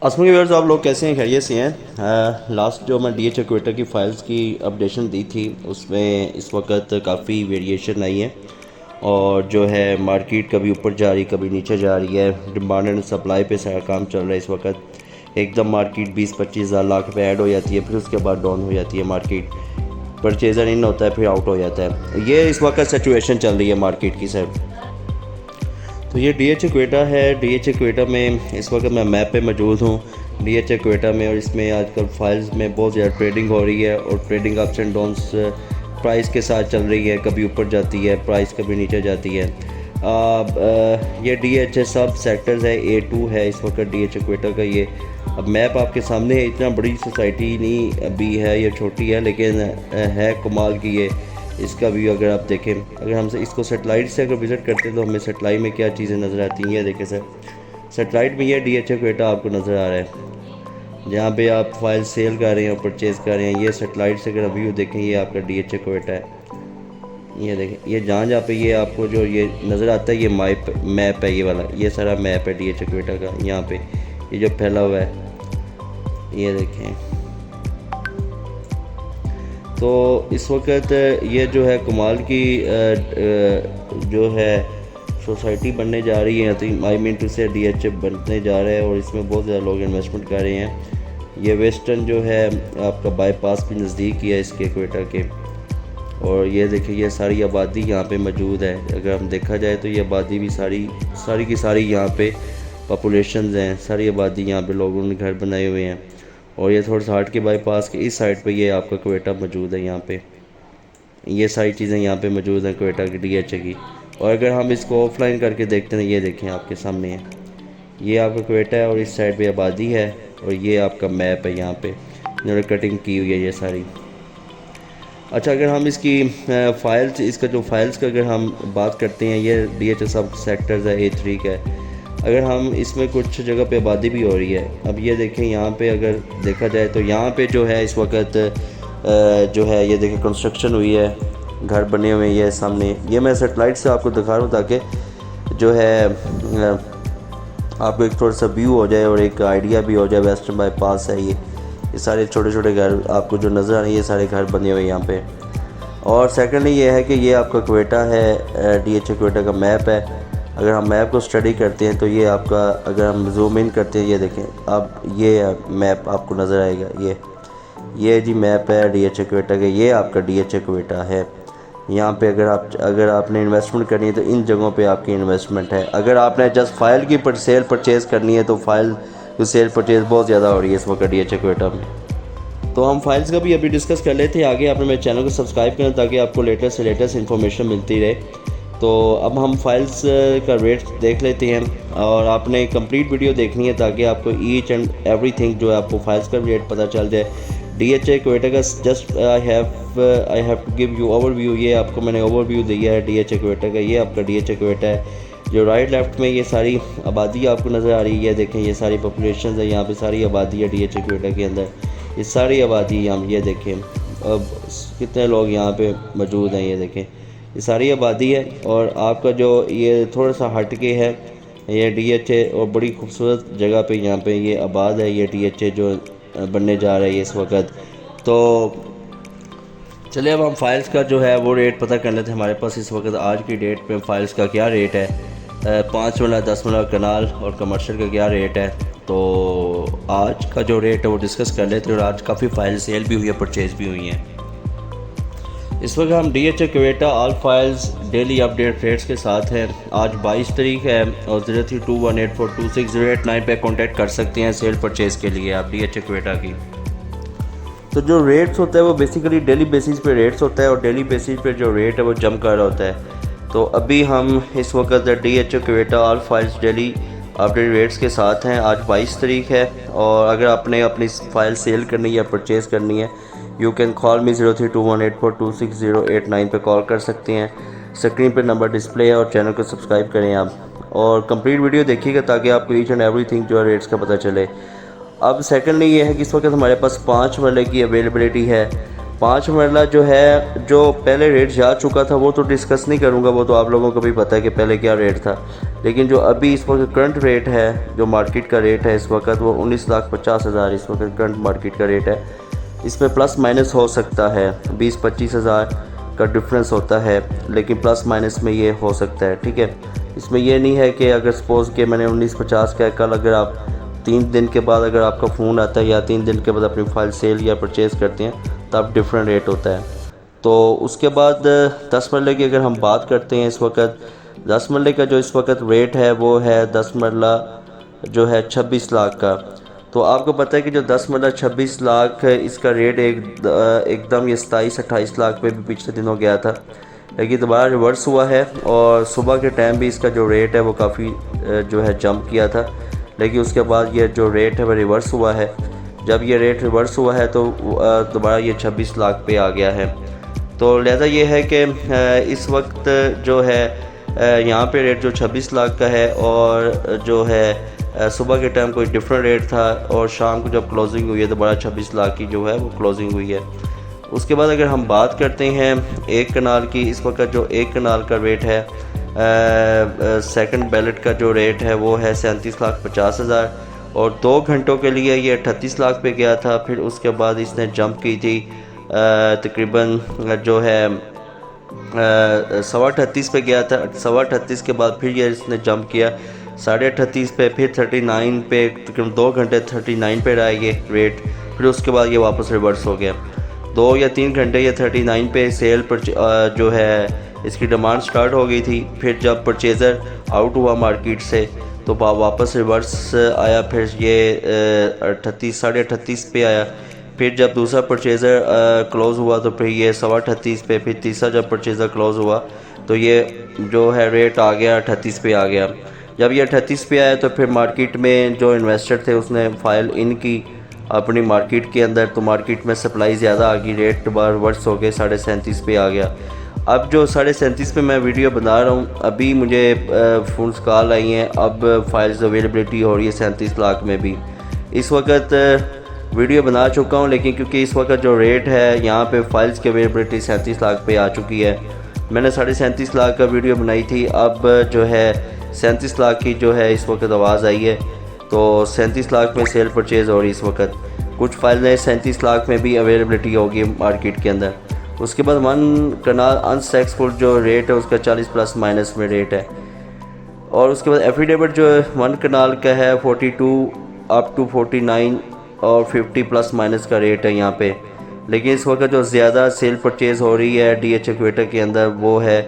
अस्सलाम व्यूअर्स, आप लोग कैसे हैं? खैरियत से हैं? लास्ट जो मैं DH इक्वेटर की फ़ाइल्स की अपडेशन दी थी उसमें इस वक्त काफ़ी वेरिएशन आई है और जो है मार्केट कभी ऊपर जा रही कभी नीचे जा रही है। डिमांड एंड सप्लाई पे सारा काम चल रहा है इस वक्त। एकदम मार्केट 20-25 हज़ार लाख पे ऐड हो जाती है, फिर उसके बाद डाउन हो जाती है मार्केट। परचेज़र इन होता है फिर आउट हो जाता है। ये इस वक्त सिचुएशन चल रही है मार्केट की सर। तो ये DH इक्वेटा है। DH इक्वेटा में इस वक्त मैं मैप पे मौजूद हूँ DH इक्वेटा में, और इसमें आजकल फाइल्स में बहुत ज़्यादा ट्रेडिंग हो रही है और trading ups and downs price के साथ चल रही है। कभी ऊपर जाती है प्राइस, कभी नीचे जाती है। ये DH सब सेक्टर्स है, A2 है इस वक्त DH इक्वेटा का। ये अब मैप आपके सामने है। इतना बड़ी सोसाइटी नहीं अभी है, ये छोटी है लेकिन है कमाल की। ये इसका व्यू अगर आप देखें, अगर हम इसको सेटेलाइट से अगर विज़िट करते हैं तो हमें सेटेलाइट में क्या चीज़ें नज़र आती हैं। ये देखें सर, सेटेलाइट में ये DH इक्वेटा आपको नज़र आ रहा है, जहाँ पे आप फाइल सेल कर रहे हैं और परचेज़ कर रहे हैं। ये सेटेलाइट से अगर व्यू देखें, ये आपका DH इक्वेटा है। ये देखें, ये जहाँ पे ये आपको जो ये नज़र आता है ये मैप है, ये वाला ये सारा मैप है DH इक्वेटा का। यहाँ पे ये जो फैला हुआ है ये देखें। तो इस वक्त ये जो है कमाल की जो है सोसाइटी बनने जा रही है। तो आई मीन टू से DH बनने जा रहा है और इसमें बहुत ज़्यादा लोग इन्वेस्टमेंट कर रहे हैं। ये वेस्टर्न जो है आपका बाईपास भी नज़दीक ही है इसके इक्वेटा के। और ये देखिए, ये सारी आबादी यहाँ पे मौजूद है। अगर हम देखा जाए तो ये आबादी भी सारी की सारी यहाँ पे पॉपुलेशंस हैं। सारी आबादी यहाँ पे लोगों ने घर बनाए हुए हैं। और ये थोड़ा सा हट के बाईपास के इस साइड पे ये आपका क्वेटा मौजूद है। यहाँ पे ये सारी चीज़ें यहाँ पे मौजूद हैं क्वेटा की DH की। और अगर हम इसको ऑफलाइन करके देखते हैं, ये देखें आपके सामने है, ये आपका क्वेटा है और इस साइड पे आबादी है और ये आपका मैप है यहाँ पे इन्होंने कटिंग की हुई है ये सारी। अच्छा, अगर हम इसकी फाइल्स, इसका जो फाइल्स का अगर हम बात करते हैं, ये DH सब सेक्टर्स है A3 का है। अगर हम इसमें कुछ जगह पे आबादी भी हो रही है। अब ये देखें, यहाँ पे अगर देखा जाए तो यहाँ पे जो है इस वक्त जो है ये देखें कंस्ट्रक्शन हुई है, घर बने हुए हैं ये सामने। ये मैं सेटेलाइट से आपको दिखा रहा हूँ ताकि जो है आपको एक थोड़ा सा व्यू हो जाए और एक आइडिया भी हो जाए। वेस्टर्न बाईपास है ये सारे छोटे छोटे घर आपको जो नज़र आ रहे हैं, ये सारे घर बने हुए हैं यहाँ पे। और सेकेंडली ये है कि ये आपका क्वेटा है, DH क्वेटा का मैप है। अगर हम मैप को स्टडी करते हैं तो ये आपका, अगर हम जूम इन करते हैं, ये देखें अब ये मैप आपको नज़र आएगा। ये जी मैप है DH इक्वेटा का। ये आपका DH इक्वेटा है। यहाँ पे अगर आपने इन्वेस्टमेंट करनी है तो इन जगहों पे आपकी इन्वेस्टमेंट है। अगर आपने जस्ट फाइल की सेल परचेज़ करनी है तो फाइल की सेल परचेज़ बहुत ज़्यादा हो रही है इस वक्त DH इक्वेटा में। तो हम फाइल्स का भी अभी डिस्कस कर लेते हैं। आगे आपने मेरे चैनल को सब्सक्राइब करना ताकि आपको लेटेस्ट से लेटेस्ट इन्फॉर्मेशन मिलती रहे। तो अब हम फाइल्स का रेट देख लेते हैं और आपने कंप्लीट वीडियो देखनी है ताकि आपको ईच एंड एवरीथिंग जो है आपको फाइल्स का रेट पता चल जाए। DH इक्वेटा का just I have to give you overview. ये आपको मैंने ओवरव्यू दिया है DH इक्वेटा का। ये आपका DH इक्वेटा है। जो राइट लेफ्ट में ये सारी आबादी आपको नज़र आ रही है, देखें ये सारी पॉपुलेशन है, यहाँ पे सारी आबादी है DH इक्वेटा के अंदर। ये सारी आबादी हम ये देखें अब कितने लोग यहाँ पे मौजूद हैं, ये देखें ये सारी आबादी है। और आपका जो ये थोड़ा सा हट के है ये DH है और बड़ी खूबसूरत जगह पे यहाँ पे ये आबाद है। ये DH जो बनने जा रहा है इस वक्त। तो चलिए अब हम फाइल्स का जो है वो रेट पता कर लेते हैं। हमारे पास इस वक्त आज की डेट पे फाइल्स का क्या रेट है, 5 वाला 10 वाला कनाल और कमर्शियल का क्या रेट है। तो आज का जो रेट है वो डिस्कस कर लेते हैं। और आज काफ़ी फाइल सेल भी हुई है, परचेज़ भी हुई हैं। इस वक्त हम DH इक्वेटा all files daily update rates के साथ हैं। आज 22 तारीख है और 0321842609 पे कॉन्टैक्ट कर सकते हैं सेल परचेज़ के लिए आप DH इक्वेटा की। तो जो रेट्स होता है वो बेसिकली डेली बेसिस पे रेट्स होता है और डेली बेसिस पे जो रेट है वो जम कर रहा होता है। तो अभी हम इस वक्त DH इक्वेटा all files daily update rates के साथ हैं। आज 22 तारीख है और अगर आपने अपनी फ़ाइल सेल करनी या परचेज़ करनी है, यू कैन कॉल मी 0321842609 पे कॉल कर सकते हैं। स्क्रीन पे नंबर डिस्प्ले है और चैनल को सब्सक्राइब करें आप और कंप्लीट वीडियो देखिएगा ताकि आपको ईच एंड एवरीथिंग जो है रेट्स का पता चले। अब सेकेंडली ये है कि इस वक्त हमारे पास 5 वाले की अवेलेबिलिटी है। 5 मरला जो है, जो पहले रेट जा चुका था वो तो डिस्कस नहीं करूँगा, वो तो आप लोगों को भी पता है कि पहले क्या रेट था। लेकिन जो अभी इस वक्त करंट रेट है, जो मार्केट का रेट है इस वक्त, वो 19,50,000 इस वक्त करंट मार्केट का रेट है। इसमें प्लस माइनस हो सकता है, 20-25 हज़ार का डिफरेंस होता है, लेकिन प्लस माइनस में ये हो सकता है, ठीक है। इसमें ये नहीं है कि अगर सपोज़ कि मैंने 1950 का, कल अगर आप 3 दिन के बाद अगर आपका फ़ोन आता है या 3 दिन के बाद अपनी फ़ाइल सेल या परचेज़ करते हैं तब डिफरेंट रेट होता है। तो उसके बाद 10 मरले की अगर हम बात करते हैं, इस वक्त 10 मरले का जो इस वक्त रेट है वो है 10 मरला जो है 26 लाख का। तो आपको पता है कि जो 10 मरला 26 लाख है, इसका रेट एकदम ये 27-28 लाख पे भी पिछले दिनों गया था, लेकिन दोबारा रिवर्स हुआ है। और सुबह के टाइम भी इसका जो रेट है वो काफ़ी जो है जंप किया था, लेकिन उसके बाद ये जो रेट है वो रिवर्स हुआ है। जब ये रेट रिवर्स हुआ है तो दोबारा ये 26 लाख पे आ गया है। तो लिहाजा ये है कि इस वक्त जो है यहाँ पे रेट जो 26 लाख का है, और जो है सुबह के टाइम कोई डिफरेंट रेट था, और शाम को जब क्लोजिंग हुई है दोबारा 26 लाख की जो है वो क्लोजिंग हुई है। उसके बाद अगर हम बात करते हैं 1 कनाल की, इस वक्त जो 1 कनाल का रेट है, सेकंड बैलेट का जो रेट है वो है 37,50,000, और 2 घंटों के लिए ये 38 लाख पे गया था। फिर उसके बाद इसने जंप की थी तकरीबन जो है 38.25 पे गया था। 38.25 के बाद फिर ये इसने जंप किया 38.5 पे, फिर 39 पे, तकरीबन 2 घंटे 39 पे रहा ये रेट। फिर उसके बाद ये वापस रिवर्स हो गया। 2 या 3 घंटे ये 39 पे सेल पर जो है इसकी डिमांड स्टार्ट हो गई थी। फिर जब परचेज़र आउट हुआ मार्केट से तो वापस रिवर्स आया, फिर ये 38-38.5 पे आया। फिर जब दूसरा परचेज़र क्लोज़ हुआ तो फिर ये 38.25 पे, फिर तीसरा जब परचेज़र क्लोज़ हुआ तो ये जो है रेट आ गया 38 पे आ गया। जब ये 38 पे आया तो फिर मार्केट में जो इन्वेस्टर थे उसने फ़ाइल इन की अपनी मार्केट के अंदर, तो मार्केट में सप्लाई ज़्यादा आ गई, रेट दोबारा रिवर्स हो गए 37.5 पे आ गया। अब जो 37.5 पे मैं वीडियो बना रहा हूँ, अभी मुझे फ़ोन्स कॉल आई हैं, अब फाइल्स अवेलेबिलिटी हो रही है 37 लाख में भी। इस वक्त वीडियो बना चुका हूँ, लेकिन क्योंकि इस वक्त जो रेट है यहाँ पे फाइल्स की अवेलेबिलिटी 37 लाख पे आ चुकी है। मैंने 37.5 लाख का वीडियो बनाई थी, अब जो है 37 लाख की जो है इस वक्त आवाज़ आई है, तो 37 लाख में सेल परचेज़ हो रही है इस वक्त। कुछ फाइलें 37 लाख में भी अवेलेबिलिटी होगी मार्केट के अंदर। उसके बाद 1 कनाल अनसैक्सफुल जो रेट है उसका 40 प्लस माइनस में रेट है। और उसके बाद एफिडेविट जो 1 कनाल का है 42 अप टू 49 और 50 प्लस माइनस का रेट है यहाँ पे। लेकिन इस वक्त जो ज़्यादा सेल परचेज़ हो रही है DH इक्वेटर के अंदर वो है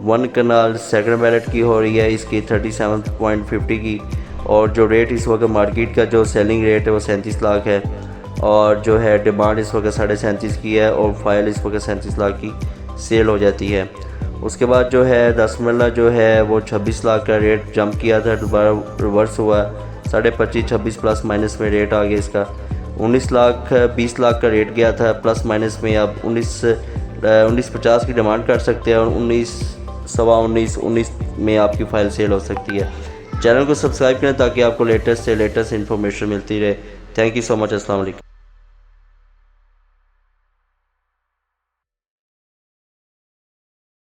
1 कनाल सेकंड बैलेट की हो रही है, इसकी 37.50 की। और जो रेट इस वक्त मार्केट का जो सेलिंग रेट है वो 37 लाख है, और जो है डिमांड इस वक्त 37.5 की है, और फाइल इस वक्त 37 लाख की सेल हो जाती है। उसके बाद जो है 10 मरला जो है वो 26 लाख का रेट जंप किया था, दोबारा रिवर्स हुआ 25.5-26 प्लस माइनस में रेट आ गया इसका। 20 लाख का रेट गया था प्लस माइनस में, अब 19.50 की डिमांड कर सकते हैं, और 19 में आपकी फ़ाइल सेल हो सकती है। चैनल को सब्सक्राइब करें ताकि आपको लेटेस्ट से लेटेस्ट इन्फॉर्मेशन मिलती रहे। Thank you so much. अस्सलाम वालेकुम।